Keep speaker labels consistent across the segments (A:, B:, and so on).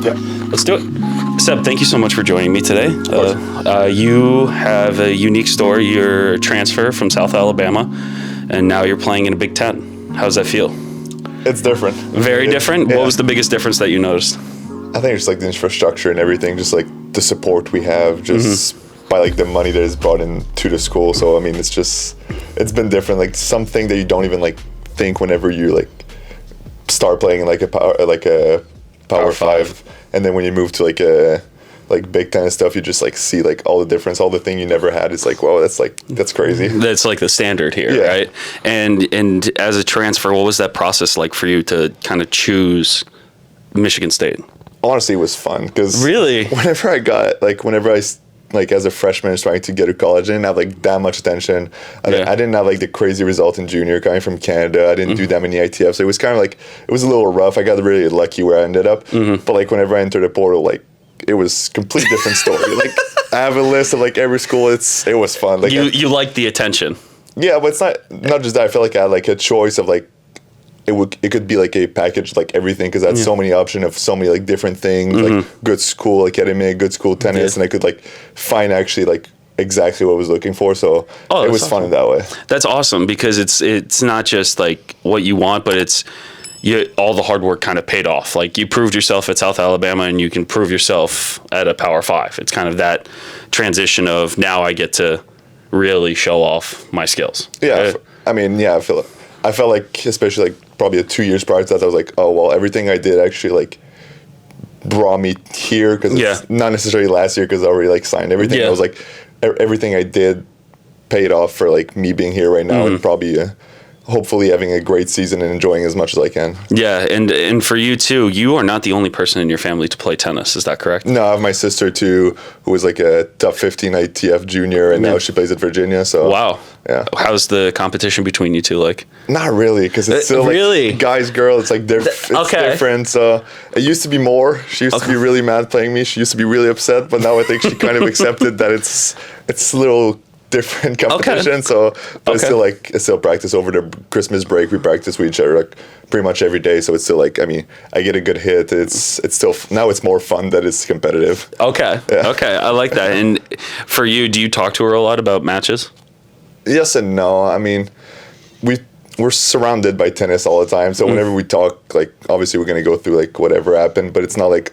A: Yeah.
B: Let's do it. Seb, thank you so much for joining me today. You have a unique story. You're a transfer from South Alabama, and now you're playing in a Big Ten. How does that feel?
A: It's different.
B: Very different?
A: Yeah.
B: What was the biggest difference that you noticed?
A: I think it's like the infrastructure and everything, just like the support we have, just by like the money that is brought into the school. So I mean, it's been different. Like something that you don't even like think whenever you like start playing in like a power five, and then when you move to like a Big Ten and stuff, you just like see like all the difference, all the thing you never had. It's like, whoa, that's crazy.
B: That's like the standard here,
A: Yeah.
B: right? And as a transfer, what was that process like for you to kind of choose Michigan State?
A: Honestly, it was fun because
B: Really?
A: whenever I as a freshman was trying to get to college, I didn't have like that much attention. I didn't have like the crazy result in junior coming from Canada. I didn't do that many ITFs. So it was kind of like, it was a little rough. I got really lucky where I ended up. But like whenever I entered the portal, like it was completely different story. Like I have a list of like every school. It was fun. Like
B: You like the attention.
A: yeah, but it's not just that. I felt like I had like a choice of like, it could be like a package, like everything, because I had so many options of so many like different things, like good school academic, good school tennis, and I could like find actually like exactly what I was looking for. So it was fun in that way.
B: That's awesome, because it's not just like what you want, but it's all the hard work kind of paid off. Like you proved yourself at South Alabama, and you can prove yourself at a Power 5. It's kind of that transition of now I get to really show off my skills.
A: Yeah,
B: right?
A: I mean, yeah, I felt like, especially like probably 2 years prior to that, I was like, oh well, everything I did actually like brought me here, because it's not necessarily last year because I already like signed everything. I was like, everything I did paid off for like me being here right now, and probably hopefully having a great season and enjoying as much as I can.
B: Yeah, and for you too, you are not the only person in your family to play tennis. Is that correct?
A: No, I have my sister too, who was like a top 15 ITF junior, and now she plays at Virginia. So
B: wow.
A: Yeah.
B: How's the competition between you two like?
A: Not really, because it's still
B: really?
A: like guys, girl. It's like it's different. So it used to be more. She used to be really mad playing me. She used to be really upset, but now I think she kind of accepted that it's a little different competition. So, but it's still practice over the Christmas break. We practice with each other like pretty much every day. So it's still like, I mean, I get a good hit. It's still, now it's more fun that it's competitive.
B: Okay. Yeah. Okay. I like that. And for you, do you talk to her a lot about matches?
A: Yes and no. I mean, we're surrounded by tennis all the time. So whenever we talk, like obviously we're gonna go through like whatever happened, but it's not like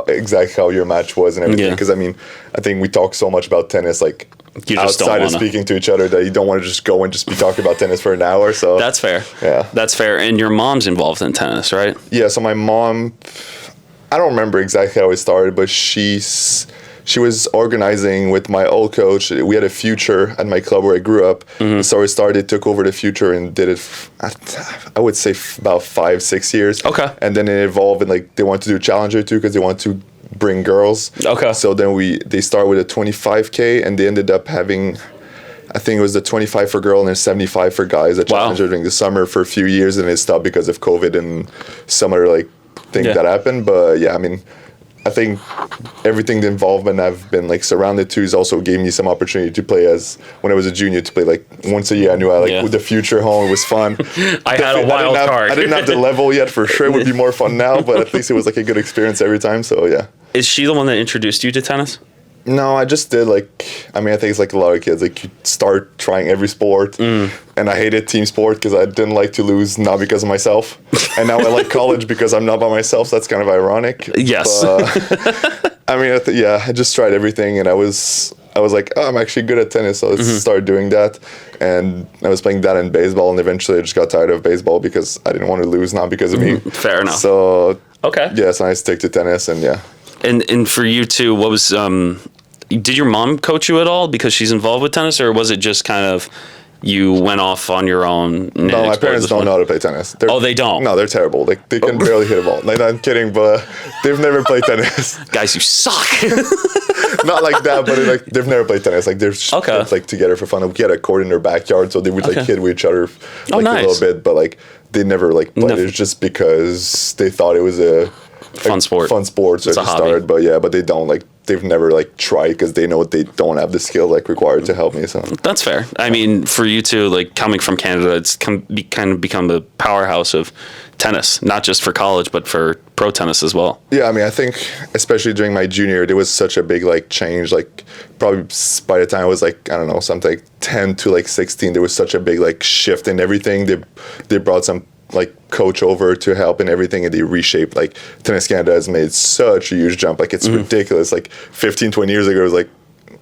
A: exactly how your match was and everything. Because I mean, I think we talk so much about tennis like outside of speaking to each other that you don't want to just go and just be talking about tennis for an hour. So
B: that's fair.
A: Yeah,
B: that's fair. And your mom's involved in tennis, right?
A: Yeah. So my mom, I don't remember exactly how it started, but she was organizing with my old coach. We had a future at my club where I grew up. So we took over the future and did it, I would say about 5-6 years. Okay. And then it evolved, and like they wanted to do Challenger too, because they want to bring girls. Okay. So then they started with a 25K, and they ended up having, I think it was the 25 for girl and then 75 for guys at Challenger during the summer for a few years, and it stopped because of COVID and some other like thing that happened. But yeah, I mean, I think everything, the involvement I've been like surrounded to, is also gave me some opportunity to play when I was a junior, to play like once a year. I knew with the future home, it was fun.
B: I had a wild card.
A: I didn't have the level yet for sure. It would be more fun now, but at least it was like a good experience every time. So yeah.
B: Is she the one that introduced you to tennis?
A: No, I just did I think it's like a lot of kids, like you start trying every sport, and I hated team sport because I didn't like to lose, not because of myself, and now I like college because I'm not by myself, so that's kind of ironic. Yes. But, I mean, I just tried everything, and I was like, oh, I'm actually good at tennis, so let's start doing that, and I was playing that in baseball, and eventually I just got tired of baseball because I didn't want to lose, not because of me.
B: Fair enough.
A: So, so I stick to tennis, and yeah.
B: And for you too, what was did your mom coach you at all because she's involved with tennis, or was it just kind of you went off on your own?
A: No, my parents don't know how to play tennis.
B: They don't?
A: No, they're terrible. Like they can barely hit a ball. Like, I'm kidding, but they've never played tennis.
B: Guys, you suck.
A: Not like that, but they've never played tennis. Like they're just like together for fun. We had a court in their backyard, so they would like hit with each other a little bit, but like they never like played. It was just because they thought it was a
B: fun sport.
A: So I just started, but they don't like they've never like tried because they know they don't have the skill like required to help me. So
B: that's fair. I mean, for you two, like coming from Canada, it's kind of become a powerhouse of tennis, not just for college, but for pro tennis as well.
A: Yeah, I mean, I think especially during my junior year, there was such a big like change. Like probably by the time I was like, I don't know, something like 10 to like 16, there was such a big like shift in everything. They brought some like coach over to help and everything, and they reshaped. Like Tennis Canada has made such a huge jump. Like it's ridiculous. Like 15, 20 years ago, it was like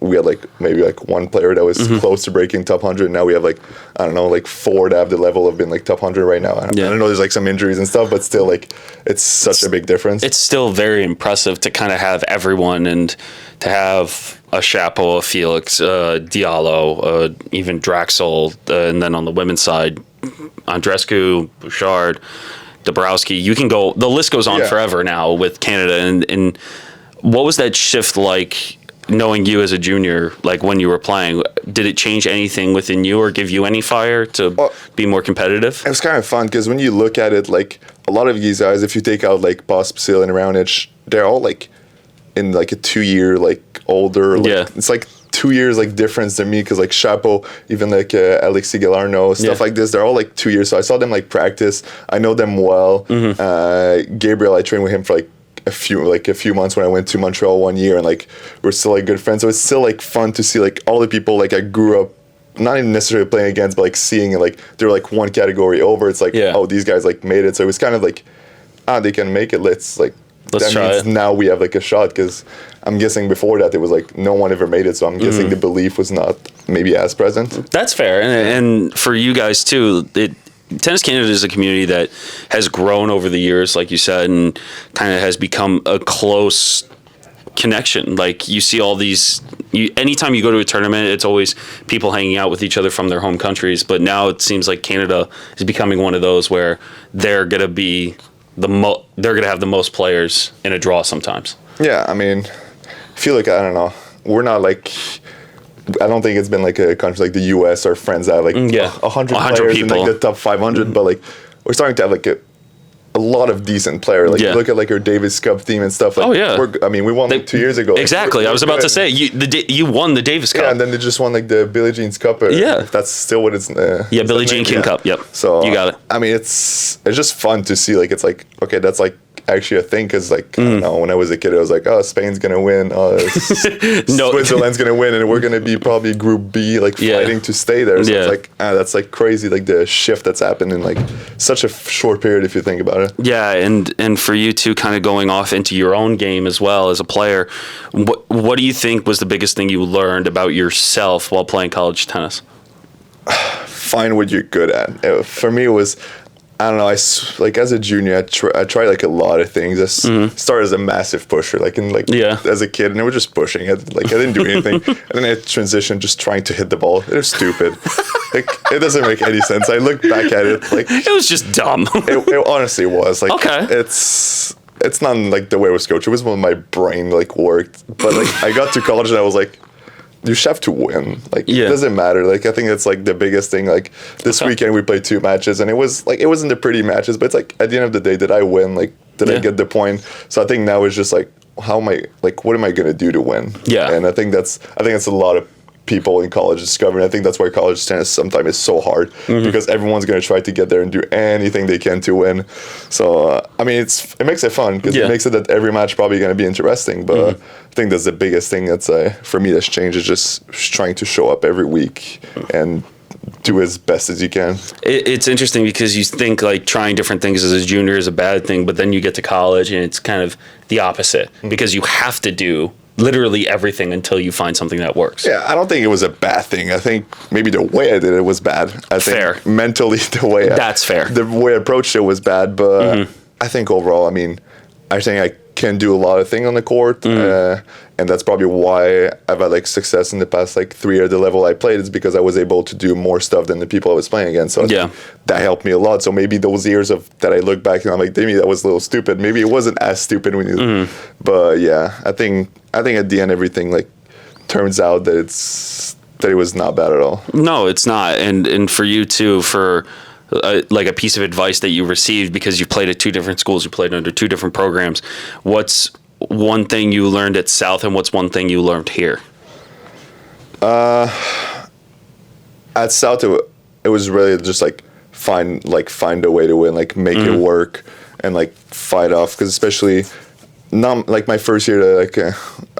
A: we had like maybe like one player that was close to breaking top 100. Now we have like, I don't know, like 4 that have the level of being like top 100 right now. I don't know, there's like some injuries and stuff, but still like it's such a big difference.
B: It's still very impressive to kind of have everyone, and to have a Chapo, a Felix, Diallo, even Draxel, and then on the women's side, Andreescu, Bouchard, Dabrowski. You can go, the list goes on forever now with Canada. And what was that shift like, knowing you as a junior, like when you were playing? Did it change anything within you or give you any fire to be more competitive?
A: It was kind of fun because when you look at it, like a lot of these guys, if you take out like Pospisil and Raonic, they're all like in like a 2-year like older. Like, it's like 2 years like difference than me, because like Chapo, even like Alexis Galarno, stuff like this, they're all like 2 years. So I saw them like practice. I know them well. Gabriel, I trained with him for like a few months when I went to Montreal 1 year, and like we're still like good friends. So it's still like fun to see like all the people like I grew up not even necessarily playing against, but like seeing it, like they're like one category over. It's like, oh, these guys like made it. So it was kind of like, they can make it. Let's that
B: try
A: means
B: it.
A: Now we have like a shot, because I'm guessing before that it was like no one ever made it. So I'm guessing the belief was not maybe as present.
B: That's fair. And for you guys too, Tennis Canada is a community that has grown over the years, like you said, and kind of has become a close connection. Like you see all these, anytime you go to a tournament, it's always people hanging out with each other from their home countries. But now it seems like Canada is becoming one of those where they're going to be they're going to have the most players in a draw sometimes.
A: Yeah, I mean, I feel like, I don't know, we're not like, I don't think it's been like a country like the US or friends that have like 100 players people in like the top 500, but like we're starting to have like a lot of decent players. Like look at like our Davis Cup team and stuff. Like, we won like 2 years ago.
B: Exactly. I was about to say you won the Davis Cup.
A: Yeah, and then they just won like the Billie Jean's Cup. If that's still what it's.
B: Billie Jean King Cup. Yep.
A: So
B: you got it.
A: I mean, it's just fun to see. Like it's like, okay, that's like actually a thing, because like I don't know, when I was a kid I was like, oh, Spain's gonna win, Switzerland's gonna win, and we're gonna be probably Group B, like fighting to stay there. So it's like that's like crazy, like the shift that's happened in like such a short period if you think about it.
B: Yeah, and for you two, kind of going off into your own game as well as a player, what do you think was the biggest thing you learned about yourself while playing college tennis?
A: Find what you're good at. For me, it was, I don't know, like as a junior, I tried like a lot of things. I started as a massive pusher, like as a kid, and I was just pushing it. Like I didn't do anything. And then I transitioned just trying to hit the ball. It was stupid. Like it doesn't make any sense. I look back at it, like
B: it was just dumb.
A: it honestly was. Like it's not like the way it was coached. It was when my brain like worked. But like I got to college and I was like, you just have to win. Like it doesn't matter. Like I think that's like the biggest thing. Like this weekend we played 2 matches, and it wasn't the pretty matches, but it's like at the end of the day, did I win? Like did I get the point? So I think now it's just like, how am I, like what am I gonna do to win? Yeah. And I think that's a lot of people in college discovering. I think that's why college tennis sometimes is so hard, because everyone's going to try to get there and do anything they can to win. So I mean, it makes it fun, because it makes it that every match probably going to be interesting. But I think that's the biggest thing that's for me that's changed, is just trying to show up every week and do as best as you can.
B: It's interesting because you think like trying different things as a junior is a bad thing, but then you get to college and it's kind of the opposite, because you have to do literally everything until you find something that works.
A: Yeah, I don't think it was a bad thing. I think maybe the way I did it was bad. I think mentally the way I approached it was bad, but I think overall, I mean, I think I can do a lot of things on the court, and that's probably why I've had like success in the past like 3 years. The level I played is because I was able to do more stuff than the people I was playing against. So that helped me a lot. So maybe those years that I look back and I'm like, maybe that was a little stupid. Maybe it wasn't as stupid when you. But yeah, I think at the end everything like turns out that it was not bad at all.
B: No, it's not. And for you too, for like a piece of advice that you received, because you played at 2 different schools, you played under 2 different programs, what's one thing you learned at South, and what's one thing you learned here?
A: At South, it was really just like find a way to win, like make it work and like fight off. Because especially not like my first year, like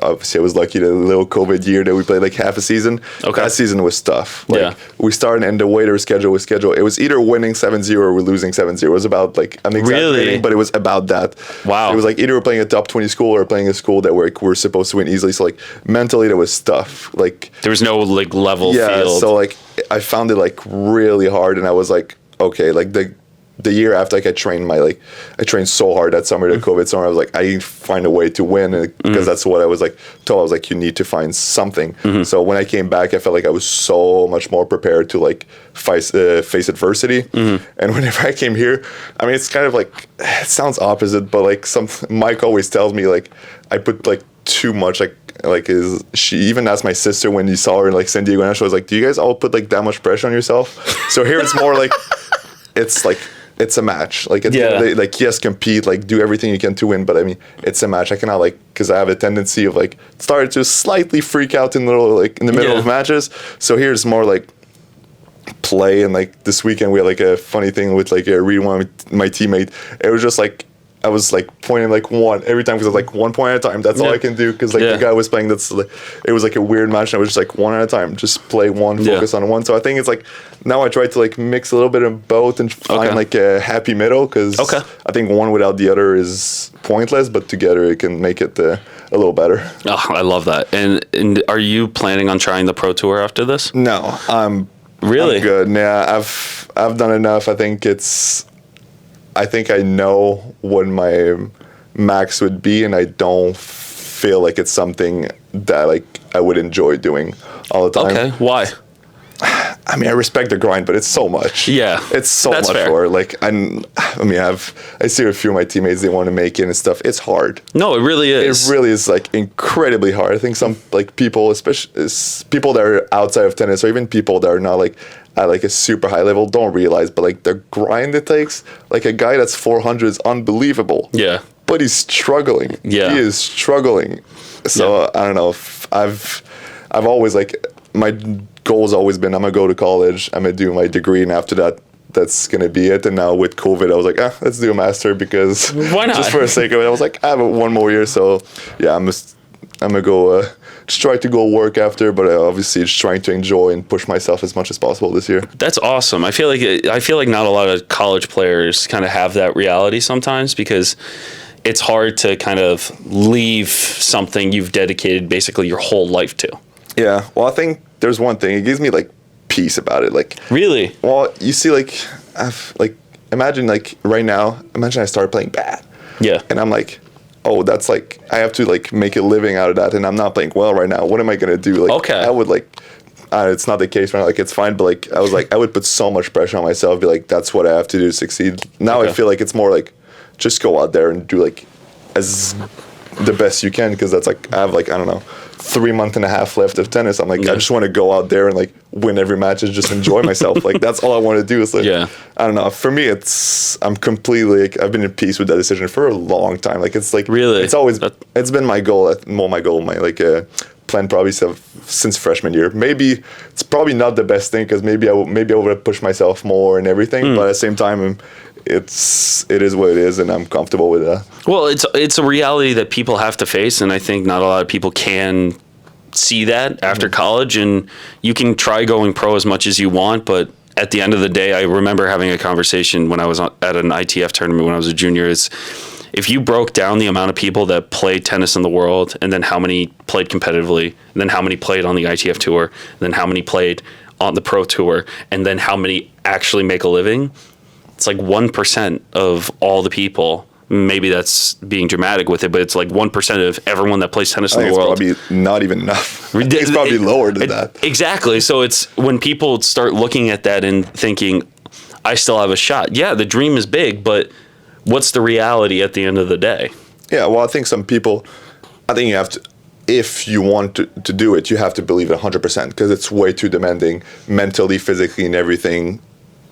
A: obviously I was lucky, the little COVID year that we played like half a season.
B: Okay.
A: That season was tough. Like,
B: yeah.
A: We started and the way their schedule was scheduled, it was either winning 7-0 or we're losing 7-0. It was about like, I'm exaggerating, but it was about that.
B: Wow.
A: It was like either we're playing a top 20 school or playing a school that we're supposed to win easily. So like mentally that was tough. Like
B: there was no like level field.
A: So like I found it like really hard, and I was like, okay, like the year after, like I trained so hard that summer, the COVID summer. I was like, I need to find a way to win, because that's what I was like told. I was like, you need to find something. So when I came back, I felt like I was so much more prepared to like face adversity. And whenever I came here, I mean, it's kind of like, it sounds opposite, but like Mike always tells me like I put like too much, she even asked my sister when he saw her in like San Diego National, I was like, do you guys all put like that much pressure on yourself? So here it's more like it's like it's a match. Like, like yes, compete, like do everything you can to win. But I mean, it's a match. I cannot like, because I have a tendency of like start to slightly freak out in the middle of matches. So here's more like play. And like this weekend we had like a funny thing with like reading one of my teammate. It was just like I was like pointing like one every time, because I was like 1 point at a time. That's all I can do, because like the guy was playing. It was like a weird match, and I was just like one at a time, just play one, focus on one. So I think it's like now I try to like mix a little bit of both and find like a happy middle, because I think one without the other is pointless, but together it can make it a little better.
B: Oh, I love that. And are you planning on trying the Pro Tour after this?
A: No,
B: really
A: I'm good. Yeah, I've done enough. I think I know what my max would be, and I don't feel like it's something that like I would enjoy doing all the time.
B: Okay, why?
A: I mean, I respect the grind, but it's so much.
B: Yeah,
A: it's so
B: much
A: fair. For like I see a few of my teammates, they want to make it and stuff. It's hard.
B: No, it really is.
A: It really is like incredibly hard. I think some like people, especially people that are outside of tennis, or even people that are not like at like a super high level, don't realize, but like the grind it takes, like a guy that's 400 is unbelievable.
B: Yeah.
A: But he's struggling.
B: Yeah.
A: He is struggling. So I don't know. I've always like, my goal's always been, I'm gonna go to college, I'm gonna do my degree, and after that, that's gonna be it. And now with COVID, I was like, let's do a master, because
B: why not?
A: Just for the sake of it, I was like, I have one more year, so yeah, I'm gonna go just try to go work after, but obviously just trying to enjoy and push myself as much as possible this year.
B: That's awesome. I feel like not a lot of college players kind of have that reality sometimes, because it's hard to kind of leave something you've dedicated basically your whole life to.
A: Yeah, well, I think there's one thing, it gives me like peace about it. Like,
B: really?
A: Well, you see, like, imagine like right now, imagine I started playing bad.
B: Yeah.
A: And I'm like, oh, that's like, I have to like make a living out of that, and I'm not playing well right now. What am I gonna do? Like, I would like, it's not the case right now. Like, it's fine, but like, I was like, I would put so much pressure on myself, be like, that's what I have to do to succeed. Now I feel like it's more like, just go out there and do like as the best you can, because that's like, I have like, I don't know, 3.5 months left of tennis. I'm like, I just want to go out there and like win every match and just enjoy myself. Like, that's all I want to do. Is like, I don't know. For me, I'm completely like, I've been in peace with that decision for a long time. Like, it's like,
B: really,
A: it's always, it's been my goal. My like plan probably since freshman year. Maybe it's probably not the best thing, because maybe I would have pushed myself more and everything. But at the same time, it is what it is, and I'm comfortable with that.
B: Well, it's a reality that people have to face, and I think not a lot of people can see that after college. And you can try going pro as much as you want, but at the end of the day, I remember having a conversation when I was at an ITF tournament when I was a junior, is if you broke down the amount of people that played tennis in the world, and then how many played competitively, and then how many played on the ITF tour, and then how many played on the pro tour, and then how many actually make a living, it's like 1% of all the people. Maybe that's being dramatic with it, but it's like 1% of everyone that plays tennis in the world.
A: It's probably not even enough. It's probably lower than that.
B: Exactly. So it's when people start looking at that and thinking, I still have a shot. Yeah, the dream is big, but what's the reality at the end of the day? Yeah,
A: well, I think you have to, if you want to do it, you have to believe it 100%, because it's way too demanding mentally, physically, and everything.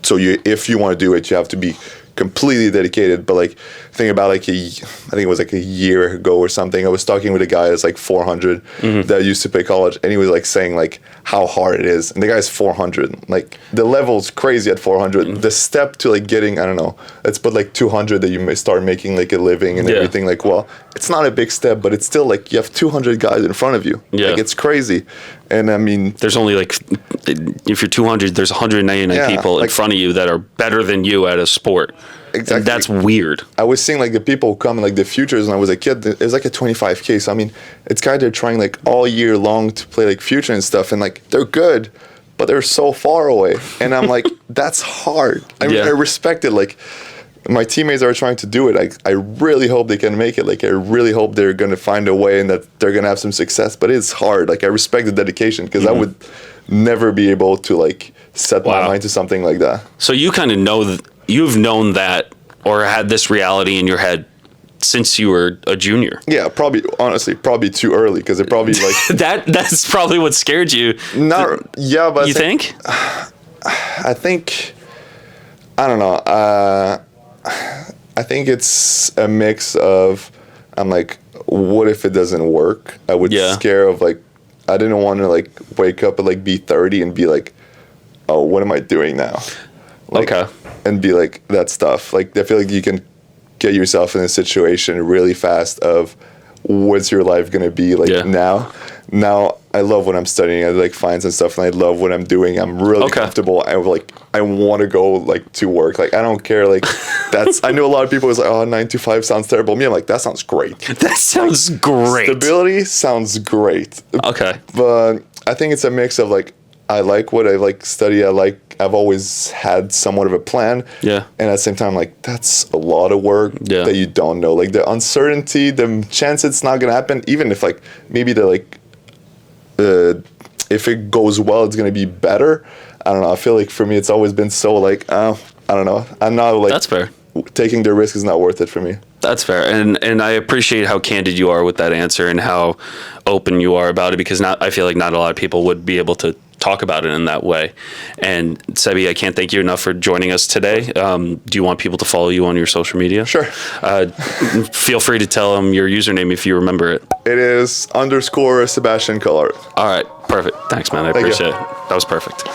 A: So if you want to do it, you have to be completely dedicated. But like, think about like I think it was like a year ago or something. I was talking with a guy that's like 400 that used to play college, and he was like saying like how hard it is. And the guy's 400. Like the level's crazy at 400. The step to like getting, I don't know, let's put like 200 that you may start making like a living and everything. Like, well, it's not a big step, but it's still like you have 200 guys in front of you.
B: Yeah.
A: Like it's crazy. And I mean,
B: there's only like, if you're 200, there's 199 people in front of you that are better than you at a sport.
A: Exactly.
B: And that's weird.
A: I was seeing like the people come, like the futures when I was a kid, it was like a 25K. So I mean, it's kind of trying like all year long to play like future and stuff, and like they're good, but they're so far away. And I'm like, that's hard. I mean, I respect it. Like my teammates are trying to do it. I really hope they can make it. Like I really hope they're going to find a way and that they're going to have some success, but it's hard. Like I respect the dedication, because I would never be able to like set my mind to something like that.
B: So you kind of know you've known that, or had this reality in your head since you were a junior.
A: Yeah, probably, honestly, probably too early, because it probably like...
B: That's probably what scared you.
A: Yeah, but...
B: You think?
A: I think... I don't know. I think it's a mix of... I'm like, what if it doesn't work? I would scare of like... I didn't want to like wake up and like be 30 and be like, oh, what am I doing now? Like, and be like that stuff. Like I feel like you can get yourself in a situation really fast of what's your life gonna be like now. Now I love what I'm studying. I like finance and stuff, and I love what I'm doing. I'm really comfortable. I want to go like to work. Like I don't care. Like that's I know a lot of people is like, oh, 9 to 5 sounds terrible. Me, I'm like, that sounds great.
B: That sounds great.
A: Stability sounds great.
B: Okay.
A: But I think it's a mix of like, I like what I like study. I've always had somewhat of a plan. Yeah. And at the same time, like, that's a lot of work that you don't know. Like, the uncertainty, the chance it's not going to happen, even if, like, maybe the, like, if it goes well, it's going to be better. I don't know. I feel like for me, it's always been so, like, I don't know. I'm not, like...
B: That's fair.
A: Taking the risk is not worth it for me.
B: That's fair. And I appreciate how candid you are with that answer and how open you are about it, because I feel like not a lot of people would be able to talk about it in that way. And Sebi, I can't thank you enough for joining us today. Do you want people to follow you on your social media?
A: Sure.
B: Feel free to tell them your username if you remember it.
A: It is _ Sebastien Collard.
B: All right. Perfect. Thanks, man. I appreciate it. That was perfect.